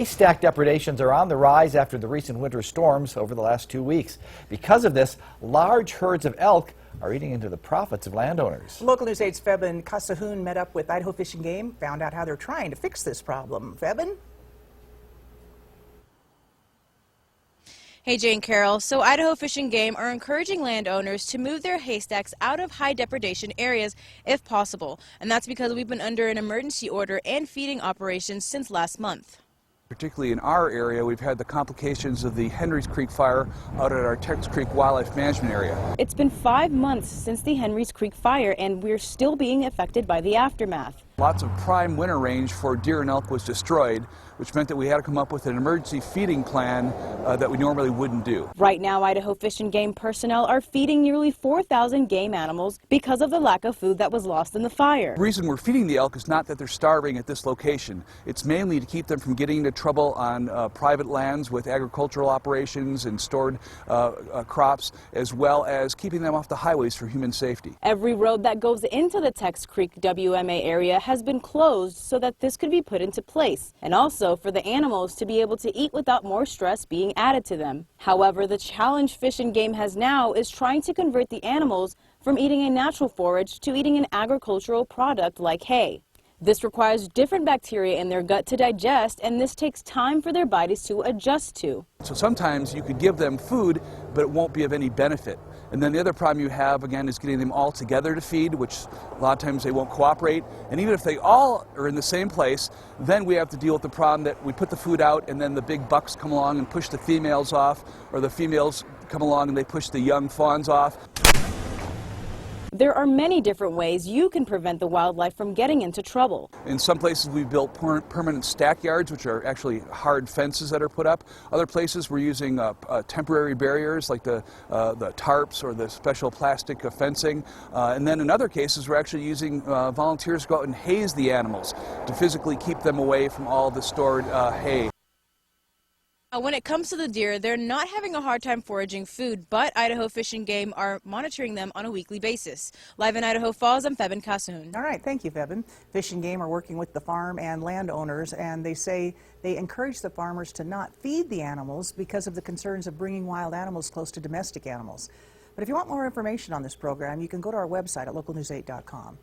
Haystack depredations are on the rise after the recent winter storms over the last 2 weeks. Because of this, large herds of elk are eating into the profits of landowners. Local News 8's Febin Kasahun met up with Idaho Fish and Game, found out how they're trying to fix this problem. Febin? Hey, Jane Carroll. So Idaho Fish and Game are encouraging landowners to move their haystacks out of high depredation areas if possible. And that's because we've been under an emergency order and feeding operations since last month. Particularly in our area, we've had the complications of the Henry's Creek fire out at our Tex Creek Wildlife Management area. It's been 5 months since the Henry's Creek fire, and we're still being affected by the aftermath. Lots of prime winter range for deer and elk was destroyed, which meant that we had to come up with an emergency feeding plan that we normally wouldn't do. Right now, Idaho Fish and Game personnel are feeding nearly 4,000 game animals because of the lack of food that was lost in the fire. The reason we're feeding the elk is not that they're starving at this location. It's mainly to keep them from getting into trouble on private lands with agricultural operations and stored crops, as well as keeping them off the highways for human safety. Every road that goes into the Tex Creek WMA area has been closed so that this could be put into place, and also for the animals to be able to eat without more stress being added to them. However, the challenge Fish and Game has now is trying to convert the animals from eating a natural forage to eating an agricultural product like hay. This requires different bacteria in their gut to digest, and this takes time for their bodies to adjust to. So sometimes you could give them food, but it won't be of any benefit. And then the other problem you have, again, is getting them all together to feed, which a lot of times they won't cooperate. And even if they all are in the same place, then we have to deal with the problem that we put the food out and then the big bucks come along and push the females off, or the females come along and they push the young fawns off. There are many different ways you can prevent the wildlife from getting into trouble. In some places we've built permanent stack yards, which are actually hard fences that are put up. Other places we're using temporary barriers like the tarps or the special plastic fencing. And then in other cases we're actually using volunteers to go out and haze the animals to physically keep them away from all the stored hay. When it comes to the deer, they're not having a hard time foraging food, but Idaho Fish and Game are monitoring them on a weekly basis. Live in Idaho Falls, I'm Febin Kasahun. All right, thank you, Febin. Fish and Game are working with the farm and landowners, and they say they encourage the farmers to not feed the animals because of the concerns of bringing wild animals close to domestic animals. But if you want more information on this program, you can go to our website at localnews8.com.